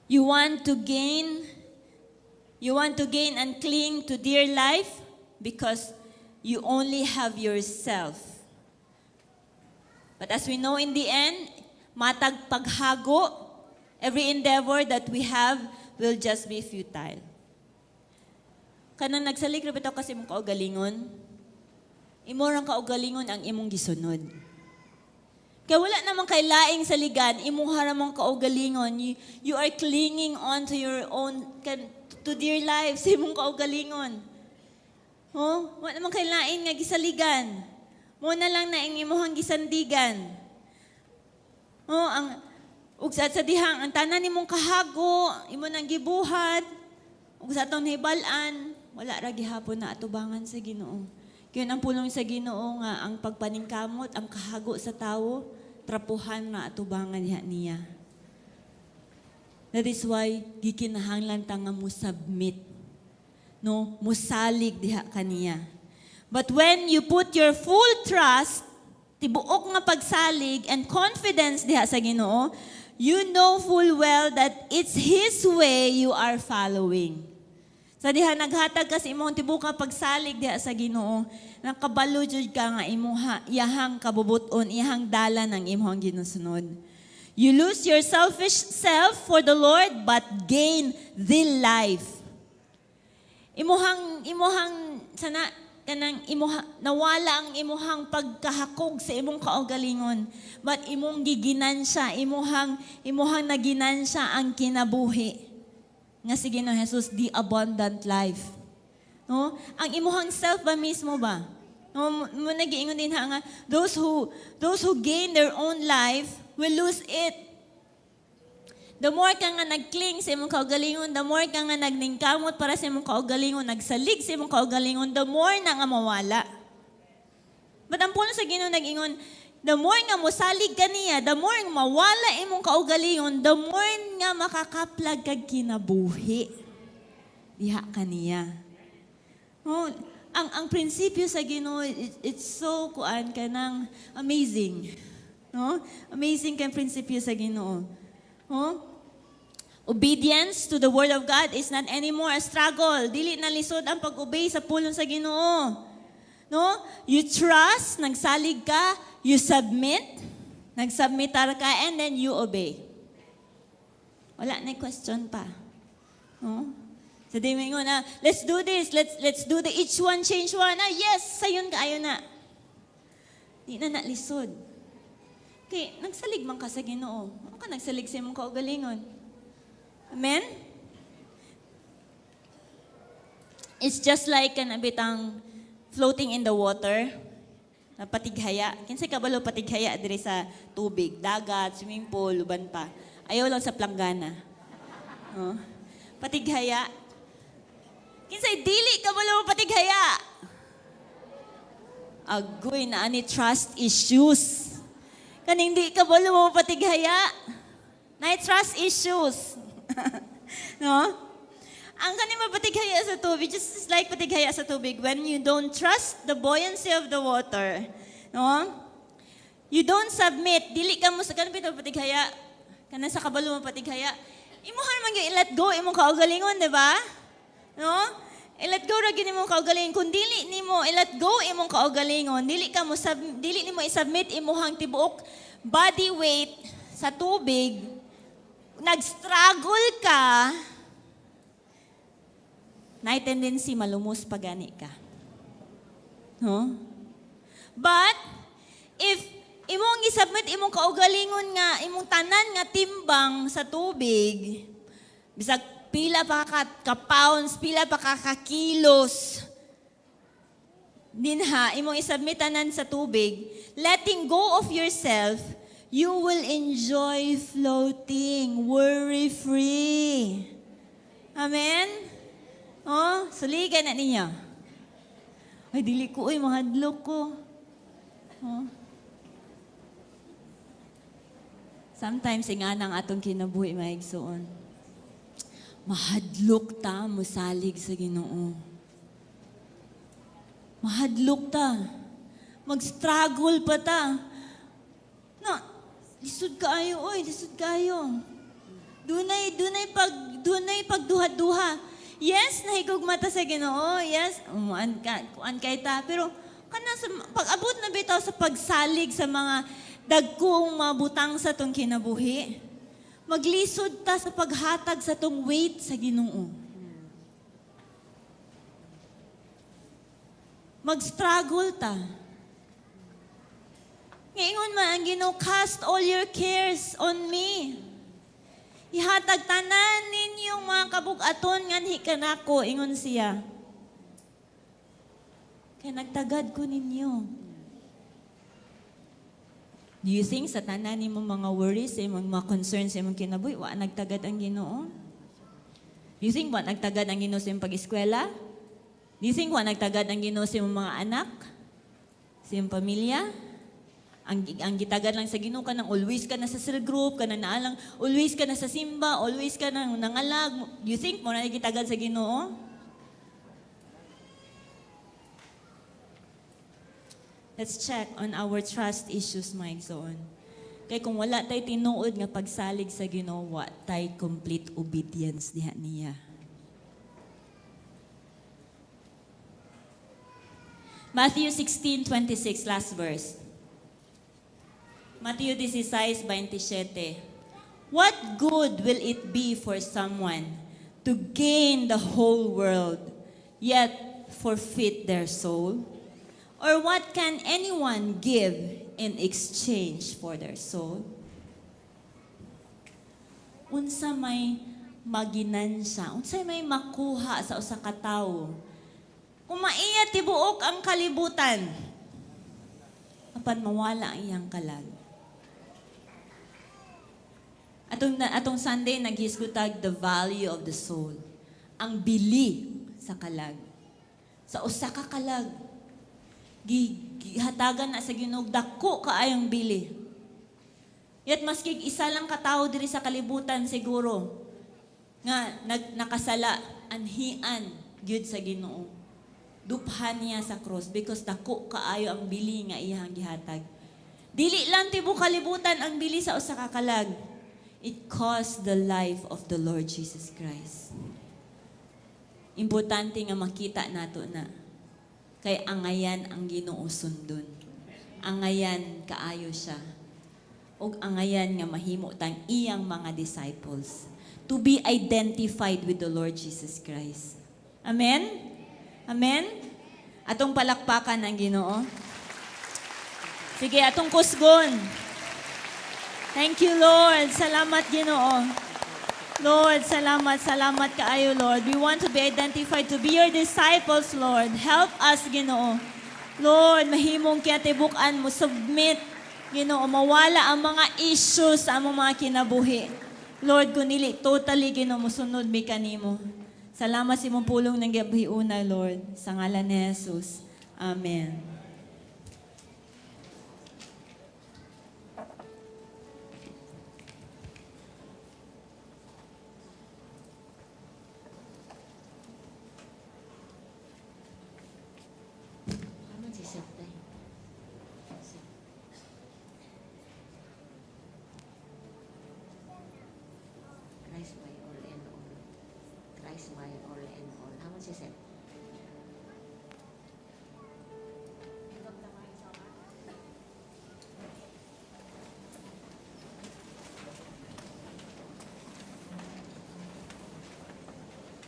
You want to gain and cling to dear life because you only have yourself. But as we know in the end, matag paghago, every endeavor that we have will just be futile. Kanang nagsalig ra bitaw kasi imong kaugalingon, imo rang kaugalingon ang imong gisunod. Kaya wala namang kay laing saligan, imo haramong kaugalingon, you are clinging on to your own, to dear life, sa imong kaugalingon. Wala namang kay laing nga gisaligan. Mo na lang na ang imuhang gisandigan. Ug sa dihang, ang tanan nimong kahago, imo nang gibuhat, ug sa atong hibalan, wala ra gihapon na atubangan sa Ginoo. Kaya ang pulong sa Ginoo nga ang pagpaningkamot, ang kahago sa tawo, trapuhan na atubangan niya. That is why gikinahanglan ta nga mo submit. Musalig diha kaniya. But when you put your full trust, tibuok nga pagsalig and confidence diha sa Ginoo, you know full well that it's His way you are following. Sa diha naghatag ka sa imong tibuok nga pagsalig diha sa Ginoo, nakabalo jud ka nga iyahang kabubuton, iyahang dalan ang imong ginusunod. You lose your selfish self for the Lord but gain the life. Nawala ang imuhang pagkahakog sa imong kaugalingon, but imong giginansya, imuhang naginansya ang kinabuhi. Nga si Ginoong Jesus, the abundant life. Ang imuhang self ba mismo ba? Nagiingon din nga, those who gain their own life will lose it. The more ka nga nag-cling sa imong kaugalingon, the more ka nga nagningkamot para sa imong kaugalingon, nagsalig sa imong kaugalingon, the more na nga mawala. But ang puno sa Ginoo nag-ingon, The more nga mosalig ka niya, the more nga mawala imong kaugalingon, the more nga makakaplag kag kinabuhi. Diha ka niya. Oh, ang prinsipyo sa Ginoo, it's so kuan ka ng amazing. No? Amazing kang prinsipyo sa Ginoo. Oh? Obedience to the Word of God is not anymore a struggle. Dili na lisod ang pag-obey sa pulong sa Ginoo. No? You trust, nagsalig ka, you submit, nagsubmitar ka, and then you obey. Wala na question pa. No? So di mo na, let's do this, let's do the each one change one. Yes, sayon ka, ayon na. Di na nalisod. Okay, nagsalig man ka sa Ginoo. Ano ka nagsalig sa imong kaugalingon? Amen? It's just like kanabitang floating in the water, na patighaya. Kinsay kabalo patighaya diri sa tubig, dagat, swimming pool, uban pa. Ayaw lang sa planggana. Oh. Patighaya. Kinsay dili kabalo patighaya. Agoy na ani trust issues. Kaning di kabalo mo patighaya. Na trust issues. No? Ang kaning mapatighaya sa tubig, just like patighaya sa tubig, when you don't trust the buoyancy of the water, no? You don't submit, dili ka mo sa kanang patighaya, kanang sa kabalo mo patighaya, imuhan man gyud i-let go imong kaugalingon, di ba? No? I-let go ra gyud imong kaugalingon. Kung dili nimo i-let go imong kaugalingon, dili nimo i-submit imuhang tibuok body weight sa tubig, nag-struggle ka, na tendency malumos pagani ka. No? But, if imong isubmit imong kaugalingon nga, imong tanan nga timbang sa tubig, bisag pila pa ka pounds, pila pa ka kilos, dinha, imong isubmit tanan sa tubig, letting go of yourself, you will enjoy floating, worry-free. Amen? Oh, suligan na ninyo. Ay, dili ko, mahadlok ko. Oh. Sometimes, nga nang atong kinabuhi, maigsoon. Mahadlok ta, musalig sa Ginoo. Mahadlok ta. Mag-struggle pa ta. Na, lisod kaayo, oy, lisod kaayo. Dunay pagduha-duha. Yes, nahigog mata sa Ginoo. Yes, kuan kay ta. Pero kana sa pag-abot na bitaw sa pagsalig sa mga dagkong mabutang sa tong kinabuhi. Maglisod ta sa paghatag sa tong weight sa Ginoo. Mag-struggle ta. Ngayon man ang Ginoo, cast all your cares on me. Ihatag tanan ninyong mga kabug-aton nganhi kanako, ingon siya. Kaya nagtagad ko ninyo. Do you think sa tanan nimo mga worries, sa mga concerns, sa mga kinabuhi, wa nagtagad ang Ginoo? Do you think wa nagtagad ang Ginoo sa imong pag-eskwela? Do you think wa nagtagad ang Ginoo sa imong mga anak? Sa imong pamilya? Ang gitagad lang sa Ginoo ka nang always ka na sa cell group, ka na naalang, always ka na sa simba, always ka na nangalag. You think mo na gitagad sa Ginoo? Let's check on our trust issues, my son. Kaya kung wala tayo tinuod nga pagsalig sa Ginoo, wa tayo complete obedience diha niya. Matthew 16:26, last verse. Matthew 16:27. What good will it be for someone to gain the whole world, yet forfeit their soul? Or what can anyone give in exchange for their soul? Unsa may maginansya, unsa may makuha sa usa ka tawo? Kung maiya tibuok ang kalibutan, apan mawala ang iyang kalag. Atong Sunday, naghisgutag the value of the soul. Ang bili sa kalag. Sa usa ka kalag, gihatagan na sa Ginoo dako kaayong bili. Yet maski isa lang katao diri sa kalibutan siguro nga nakasala anhian gyud sa Ginoo. Duphan niya sa cross because dako kaayo ang bili nga iyang gihatag. Dili lang tibuok kalibutan ang bili sa usa ka kalag. It cost the life of the Lord Jesus Christ. Importante nga makita nato na kay angayan ang Ginoo sundon. Angayan kaayo siya. Og angayan nga mahimo tang iyang mga disciples to be identified with the Lord Jesus Christ. Amen? Amen? Atong palakpakan ang Ginoo. Sige, atong kusgon. Thank you, Lord. Salamat, Ginoo. Lord, salamat kaayo, Lord. We want to be identified to be your disciples, Lord. Help us, Ginoo. Lord, mahimong kiyatibukan mo, submit, Ginoo, mawala ang mga issues sa among mga kinabuhi. Lord, kunili, totally, Ginoo, musunod mi kanimo. Salamat sa imong pulong ng gabi una, Lord. Sa ngalan ni Jesus. Amen.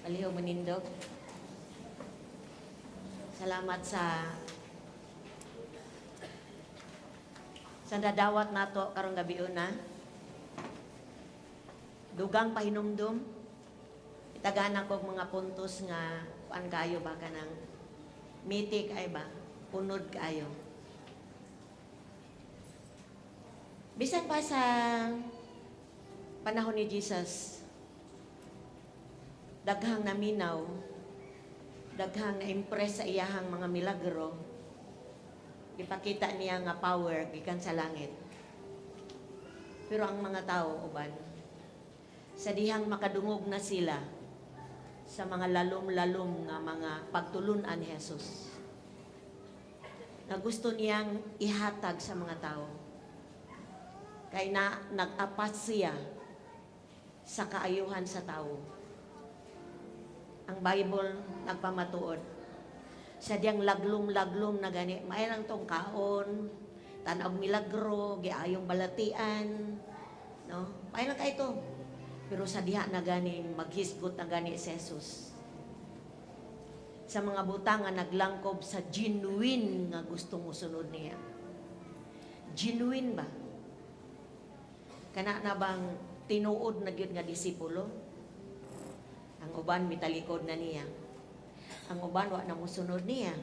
Aliho manindog. Salamat sa dadawat nato karong gabi una. Dugang pahinumdum. Itagana ko mga puntos nga kuan kayo ba kanang mitik ay ba punod kayo. Bisan pa sa panahon ni Jesus, daghang naminaw, daghang na-impress sa iyahang mga milagro, ipakita niya nga power gikan sa langit. Pero ang mga tao, uban, sa dihang makadungog na sila sa mga lalom-lalom nga mga pagtulunan ni Jesus, na gusto niyang ihatag sa mga tao, kay na nag-apas siya sa kaayuhan sa tao. Ang Bible nagpamatuod sa diyang laglom-laglom na gani, may lang tong kaon, tanawag milagro, giayong balatian, no? May lang kayo to. Pero sa diha na gani, maghisgot na gani si Jesus. Sa mga butang nga naglangkob sa genuine nga gustong musunod niya. Genuine ba? Kana na bang tinuod na gyud nga disipulo? Ang uban mitalikod na niya. Ang uban wa na musunod niya.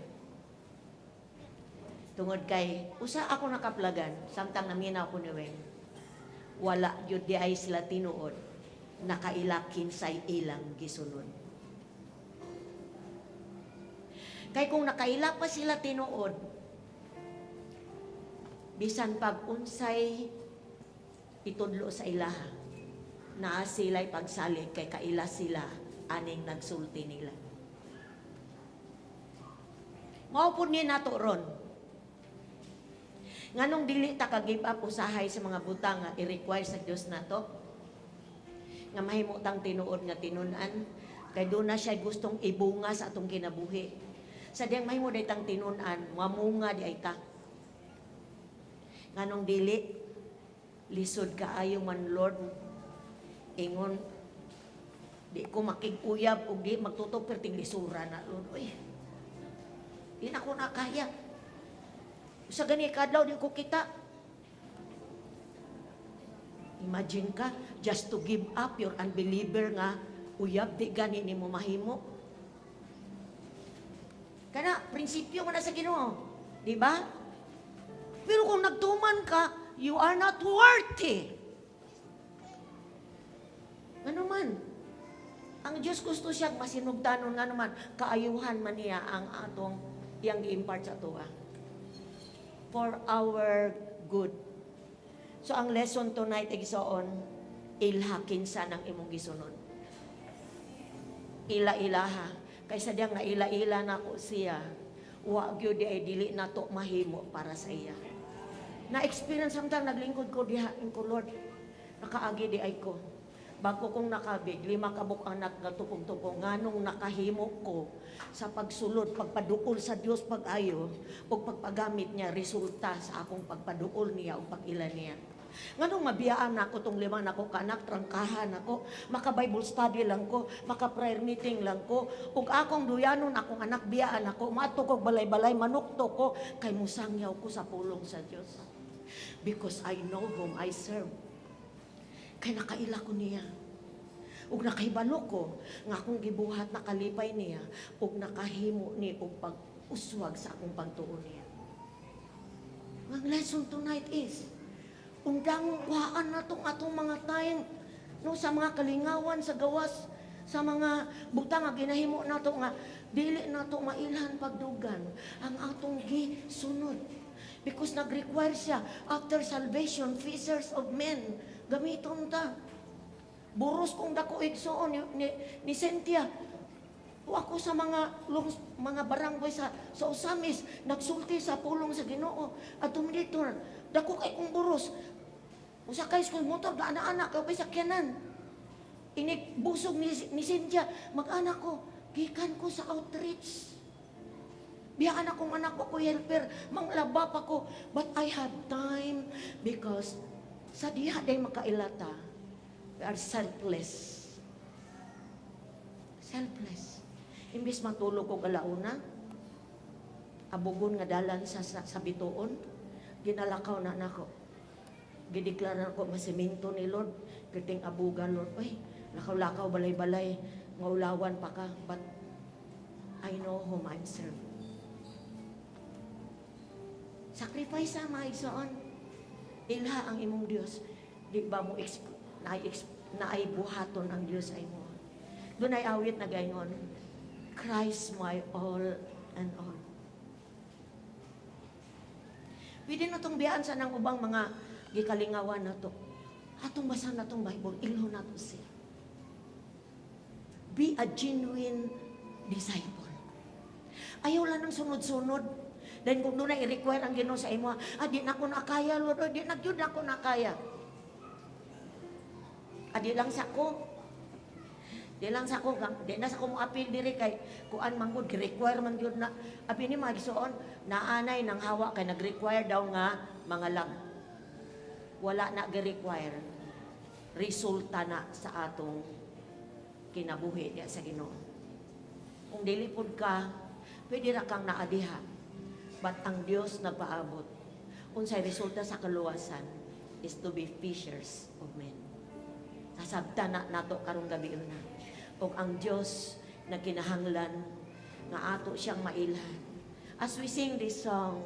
Tungod kay usa ako nakaplagan samtang naminaw ko ni Weng. Wala gyud di ay sila tinuod, nakailakin sa ilang gisunod. Kay kung nakaila pa sila tinuod, bisan pag unsay itudlo sa ilaha, naa sila'y pagsalig kay kaila sila aning nagsulti nila. Mao pud ni nato ron. Nganong dili ta ka give up usahay sa mga butang nga i-require sa Dios nato, nga mahimutang tinuod nga tinunan, kay doon na siya gustong ibunga sa atong kinabuhi. Sa diyang mahimo daytang tinunan, mamunga di ay ta. Nganong dili lisod kaayo man Lord, ingon di ko makig-uyab og di magtutok perting lisura na Lord. Uy, di na ko nakaya. Sa gani kadlaw di ko kita. Imagine ka, just to give up your unbeliever nga uyab di gani nimo mahimo. Kana prinsipyo man na sa Ginoo, di ba? Pero kung nagtuman ka, you are not worthy. Ano man? Ang Diyos gusto siya masinugdanon nga naman, kaayuhan man niya ang atong iyang gi-impart sa tuwa. for our good. So ang lesson tonight igsoon, ilhakin sa ng imong gisunod. Ila-ilaha. Kaysa diyang na ila-ila na ko siya, wa gyud di ay dili nato mahimo para sa iya. Na-experience samtang naglingkod ko diha ko, Lord, nakaagi di ay ko. Bago kong nakabig, 5 kabuk anak nga tupong-tupong, nganong nakahimo ko sa pagsulod, pagpaduol sa Dios pag-ayo, o pagpagamit niya, resulta sa akong pagpaduol niya o pag-ila niya. Nganong mabiyaan ako tong 5 nako kanak, trangkahan ako, maka-Bible study lang ko, maka-prayer meeting lang ko, ug akong duyanon akong anak biyaan ako, mato ko balay-balay, manukto ko, kay musangyaw ko sa pulong sa Dios. Because I know whom I serve. Kay nakaila ko niya. Ug nakahibalo ko nga akong gibuhat nakalipay niya ug nakahimo ni og pag-uswag sa akong pagtuon niya. Ang lesson tonight is undang waan na atong mga time no sa mga kalingawan sa gawas sa mga butang nga ginahimo nato nga dili nato mailhan pagdugan ang atong gisunod. Because nag-require siya after salvation, fishers of men. Gamiton ta. Buros kong dako igsoon ni Cynthia. Ako sa mga barangay sa Usamis, nagsulti sa pulong sa Ginoo. At dito, dako kay kong buros. Usakay school motor, anak-anak, kapay sa kyanan. Busog ni Cynthia, mag-anak ko, gikan ko sa outreach. Biyaan akong anak ko helper, manglaba pa ko. But I have time because sa diha day makailata, we are selfless. Selfless. Imbis matulog ko galauna, abugon nga dalan sa bituon, ginalakaw na nako. Gideklara ko masemento ni Lord, kiting abugan Lord. Ay, lakaw-lakaw balay-balay, ngaulawan pa ka, but I know whom I serve. Sacrifice sa mga igsoon. Ilha ang imong Dios. Di ba mo naay buhaton ang Dios ay mo. Doon ay awit na gayon. Christ my all and all. Pwede na itong biyaan sa nang ubang mga gikalingawan na to. Atong basa na itong Bible, ilho na to siya. Be a genuine disciple. Ayaw lang ng sunod-sunod. Then kung doon na i-require ang Ginoo sa imo, di na ko nakaya, Lord, di na yun ako nakaya. Di lang sa ko. Di lang sa ko, di na sa ko mo apil diri kay kuan man gud require man gyud na abi ni magsuon naanay nang hawa kay nag-require daw nga mga lang. Wala na gi-require. Resulta na sa atong kinabuhi diya sa Ginoo. Kung dili pud ka, pwede ra kang naadiha. But ang Dios nagpaabot. Unsay resulta sa kaluwasan is to be fishers of men. Nasabta na nato karong gabi na. O ang Dios na kinahanglan nga ato siyang mailhan. As we sing this song,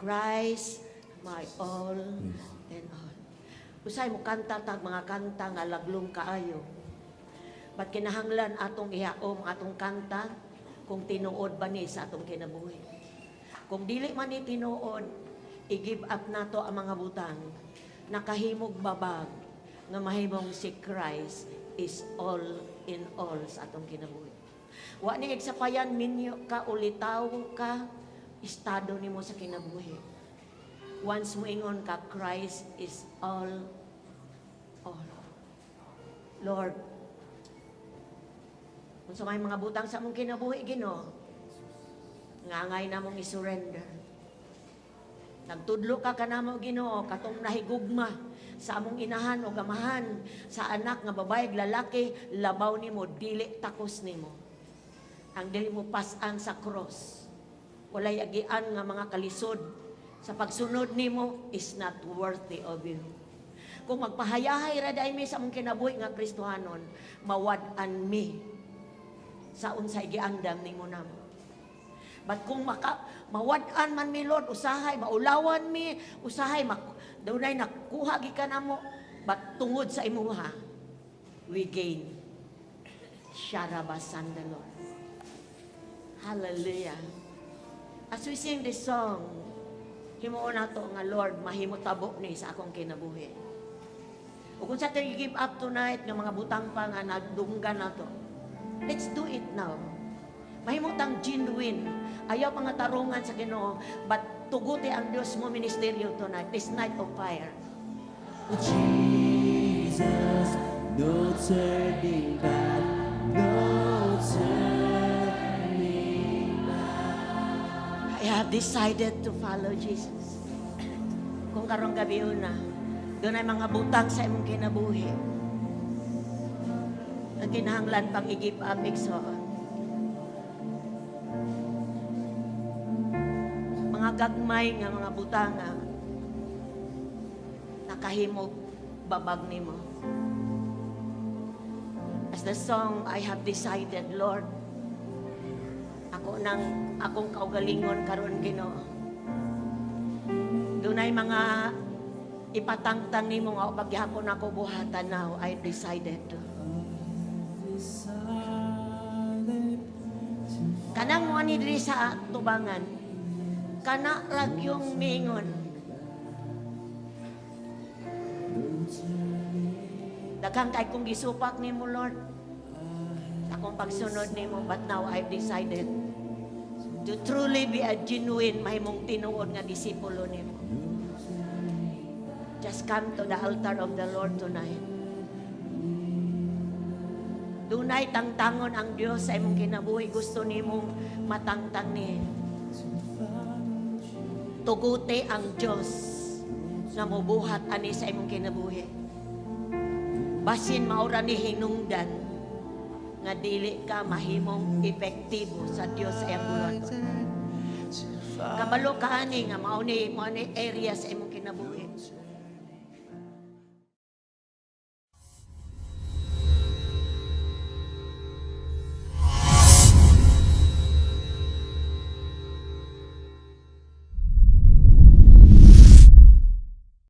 Christ my all and all. Usay mo kanta tag mga kanta nga laglong kaayo. But kinahanglan atong ihaom atong kanta kung tinuod ba ni sa atong kinabuhi. Kung dili man ni tinuod, i-give up nato ang mga butang, nakahimog babag, nga mahimong si Christ is all in all sa atong kinabuhi. Wa ni igsapayan minyo ka, ulitaw ka, estado nimo sa kinabuhi. Once mo ingon ka, Christ is all. Lord, kung sa may mga butang sa mong kinabuhi, Ginoo, ngangay na mong isurrender. Nagtudlo ka kanamo, Ginoo, katong nahigugma sa among inahan o gamahan, sa anak nga babae, lalaki, labaw nimo, dili takos nimo. Ang dili mo pasan sa cross. Walay agian nga mga kalisod sa pagsunod nimo is not worthy of you. Kung magpahayahay raday mi sa among kinabuhi nga Kristohanon, mawad-an mi sa unsay giandam nimo namo. But kung mawad-an man mi Lord, usahay maulawan mi, usahay dunay nakuha gikan namo, but tungod sa imuha we gain. Sharabasandalo. Hallelujah. As we sing this song, himuon na to nga Lord, mahimo tabo ni sa akong kinabuhi. O kung sa tayo give up tonight, ng mga butang pa nga nagdunggan na to, let's do it now. Mahimutang genuine. Ayaw mga tarungan sa Ginoo, but tuguti ang Diyos mo ministeryo tonight, this night of fire. Jesus, no turning back, no turning back. I have decided to follow Jesus. Kung karong gabi na, doon ay mga butang sa imong kinabuhi. Ang kinahanglan pang i-give up, igsoon. Mga gagmay nga mga butanga, nakahimog babag nimo. As the song, I have decided, Lord, akong kaugalingon karon Ginoo. Dunay mga ipatangtang nimo nga pagyapon ako buhatan now. I decided to. Kanang mo ni diri sa tubangan, kana rag yung mingon. Daghang kay kong gisupak nimo Lord. Akong pagsunod nimo, but now I've decided to truly be a genuine mahimong tinuod nga disipulo nimo. Just come to the altar of the Lord tonight. Dunay tangtangon ang Dios sa imong kinabuhi, gusto nimong matangtang ni. Tuguti ang Dios nga mobuhat ani sa imong kinabuhi. Basin maura ni hinungdan nga dili ka mahimong epektibo sa Dios sa iyang bulaton. Kabalo ka ani nga mao ni area sa imong kinabuhi.